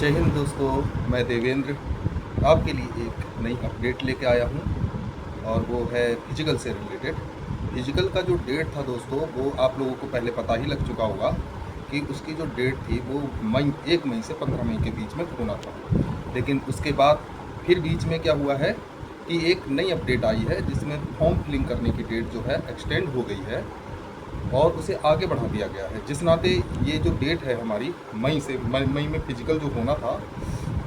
जय हिंद दोस्तों, मैं देवेंद्र आपके लिए एक नई अपडेट लेके आया हूँ और वो है फिजिकल से रिलेटेड। फिजिकल का जो डेट था दोस्तों, वो आप लोगों को पहले पता ही लग चुका होगा कि उसकी जो डेट थी वो 1 मई से 15 मई के बीच में होना था। लेकिन उसके बाद फिर बीच में क्या हुआ है कि एक नई अपडेट आई है जिसमें फॉर्म फिलिंग करने की डेट जो है एक्सटेंड हो गई है और उसे आगे बढ़ा दिया गया है। जिस नाते ये जो डेट है हमारी मई में फिजिकल जो होना था,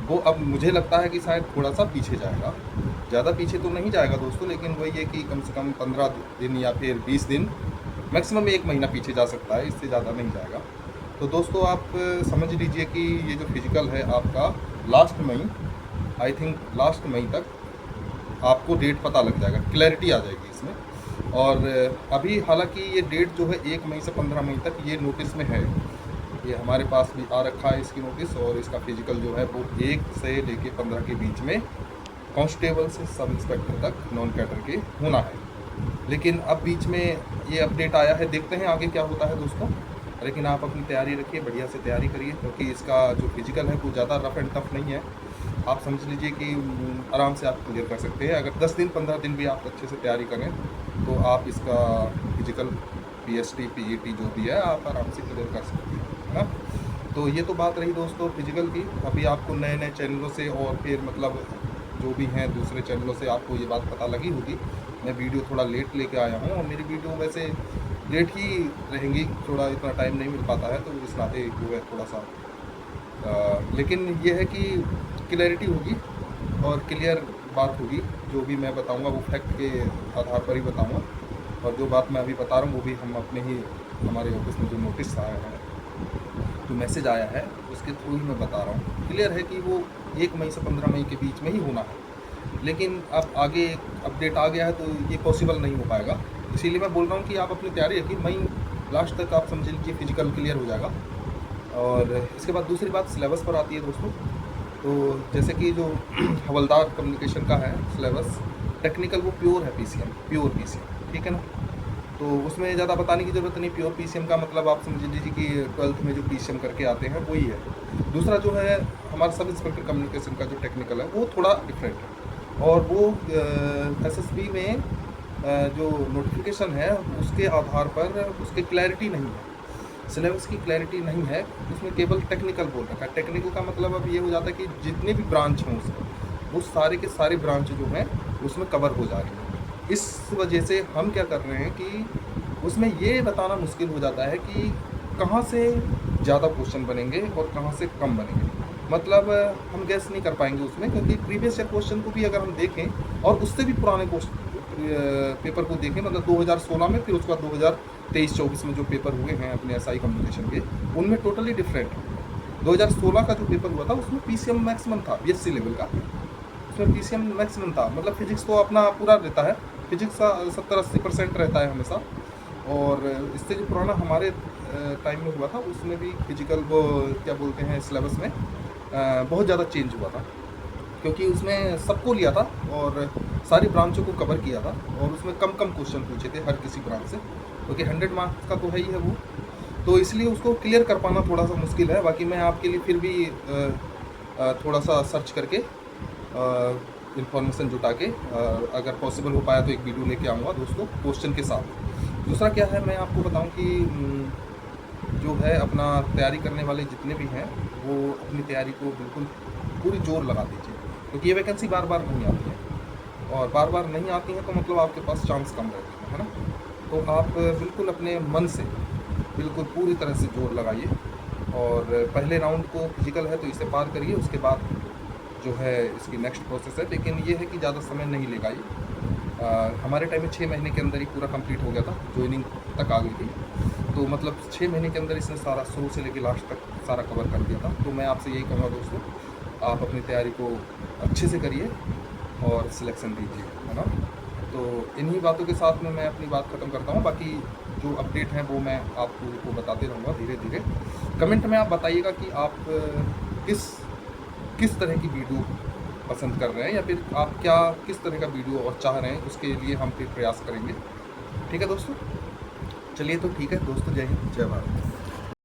वो अब मुझे लगता है कि शायद थोड़ा सा पीछे जाएगा। ज़्यादा पीछे तो नहीं जाएगा दोस्तों, लेकिन वही है कि कम से कम 15 दिन या फिर 20 दिन, मैक्सिमम 1 महीना पीछे जा सकता है, इससे ज़्यादा नहीं जाएगा। तो दोस्तों आप समझ लीजिए कि ये जो फिजिकल है आपका last May, I think last May तक आपको डेट पता लग जाएगा, क्लैरिटी आ जाएगी इसमें। और अभी हालांकि ये डेट जो है 1 मई से 15 मई तक ये नोटिस में है, ये हमारे पास भी आ रखा है इसकी नोटिस। और इसका फिजिकल जो है वो 1 से लेके 15 के बीच में कांस्टेबल से सब इंस्पेक्टर तक नॉन कैडर के होना है। लेकिन अब बीच में ये अपडेट आया है, देखते हैं आगे क्या होता है दोस्तों। लेकिन आप अपनी तैयारी रखिए, बढ़िया से तैयारी करिए, क्योंकि इसका जो फिजिकल है वो ज़्यादा रफ एंड टफ नहीं है। आप समझ लीजिए कि आराम से आप क्लियर कर सकते हैं। अगर 10 दिन 15 दिन भी आप अच्छे से तैयारी करें तो आप इसका फिजिकल पीएसटी पीईटी जो भी है आप आराम से क्लियर कर सकते हैं, है ना। तो ये तो बात रही दोस्तों फिजिकल की। अभी आपको नए नए चैनलों से और फिर मतलब जो भी हैं दूसरे चैनलों से आपको ये बात पता लगी होगी। मैं वीडियो थोड़ा लेट लेके आया हूँ और मेरी वीडियो वैसे लेट ही रहेंगी, थोड़ा इतना टाइम नहीं मिल पाता है, तो इस नाते जो है थोड़ा सा लेकिन ये है कि क्लैरिटी होगी और क्लियर बात होगी। जो भी मैं बताऊंगा वो फैक्ट के आधार पर ही बताऊंगा, और जो बात मैं अभी बता रहा हूँ वो भी हम अपने ही हमारे ऑफिस में जो नोटिस आया है, जो मैसेज आया है, उसके थ्रू ही मैं बता रहा हूँ। क्लियर है कि वो 1 मई से 15 मई के बीच में ही होना है। लेकिन अब आगे अपडेट आ गया है तो ये पॉसिबल नहीं हो पाएगा। इसीलिए मैं बोल रहा हूँ कि आप अपनी तैयारी रखिए, मई लास्ट तक आप समझ लीजिए फिजिकल क्लियर हो जाएगा। और इसके बाद दूसरी बात सिलेबस पर आती है दोस्तों। तो जैसे कि जो हवलदार कम्युनिकेशन का है सिलेबस, टेक्निकल वो प्योर है, प्योर पीसीएम, ठीक है ना। तो उसमें ज़्यादा बताने की ज़रूरत नहीं। प्योर पीसीएम का मतलब आप समझ लीजिए कि 12th में जो पीसीएम करके आते हैं वही है। दूसरा जो है हमारा सब इंस्पेक्टर कम्युनिकेशन का जो टेक्निकल है वो थोड़ा डिफरेंट है, और वो एसएसबी में जो नोटिफिकेशन है उसके आधार पर उसकी क्लैरिटी नहीं है, सिलेबस की क्लैरिटी नहीं है। उसमें केवल टेक्निकल बोल रखा है। टेक्निकल का मतलब अब ये हो जाता है कि जितने भी ब्रांच हों उसमें, वो सारे के सारे ब्रांच जो हैं उसमें कवर हो जा रही हैं। इस वजह से हम क्या कर रहे हैं कि उसमें ये बताना मुश्किल हो जाता है कि कहाँ से ज़्यादा क्वेश्चन बनेंगे और कहाँ से कम बनेंगे। मतलब हम गैस नहीं कर पाएंगे उसमें, क्योंकि प्रीवियस ईयर क्वेश्चन को भी अगर हम देखें और उससे भी पुराने क्वेश्चन पेपर को देखें, मतलब 2016 में, फिर उसके बाद 2023-24 में जो पेपर हुए हैं अपने एसआई कम्युनिकेशन के, उनमें टोटली डिफरेंट है। 2016 का जो पेपर हुआ था उसमें पीसीएम मैक्सिमम था, बीएससी लेवल का, उसमें पीसीएम मैक्सिमम था। मतलब फिजिक्स तो अपना पूरा रहता है, फिजिक्स का 70-80% रहता है हमेशा। और इससे जो पुराना हमारे टाइम में हुआ था उसमें भी फिजिकल वो क्या बोलते हैं सिलेबस में बहुत ज़्यादा चेंज हुआ था, क्योंकि उसमें सबको लिया था और सारी ब्रांचों को कवर किया था, और उसमें कम कम क्वेश्चन पूछे थे हर किसी ब्रांच से, क्योंकि 100 मार्क्स का तो है ही है वो। तो इसलिए उसको क्लियर कर पाना थोड़ा सा मुश्किल है। बाकी मैं आपके लिए फिर भी थोड़ा सा सर्च करके इंफॉर्मेशन जुटा के अगर पॉसिबल हो पाया तो एक वीडियो लेके आऊँगा दोस्तों क्वेश्चन के साथ। दूसरा क्या है, मैं आपको बताऊँ कि जो है अपना तैयारी करने वाले जितने भी हैं वो अपनी तैयारी को बिल्कुल पूरी जोर लगा दीजिए, क्योंकि ये वैकेंसी बार बार नहीं आती है, और बार बार नहीं आती हैं तो मतलब आपके पास चांस कम रहते हैं, है ना। तो आप बिल्कुल अपने मन से बिल्कुल पूरी तरह से जोर लगाइए, और पहले राउंड को फिजिकल है तो इसे पार करिए। उसके बाद जो है इसकी नेक्स्ट प्रोसेस है, लेकिन ये है कि ज़्यादा समय नहीं लेगा ये। हमारे टाइम में 6 महीने के अंदर ही पूरा कंप्लीट हो गया था, ज्वाइनिंग तक आ गई थी। तो मतलब 6 महीने के अंदर इसने सारा शुरू से लेकर लास्ट तक सारा कवर कर दिया था। तो मैं आपसे यही कहूँगा दोस्तों, आप अपनी तैयारी को अच्छे से करिए और सिलेक्शन दीजिए, है ना। तो इन्हीं बातों के साथ में मैं अपनी बात ख़त्म करता हूँ। बाकी जो अपडेट हैं वो मैं आपको बताते रहूँगा धीरे धीरे। कमेंट में आप बताइएगा कि आप किस किस तरह की वीडियो पसंद कर रहे हैं, या फिर आप क्या किस तरह का वीडियो और चाह रहे हैं, उसके लिए हम फिर प्रयास करेंगे। ठीक है दोस्तों, चलिए तो ठीक है दोस्तों, जय हिंद जय भारत।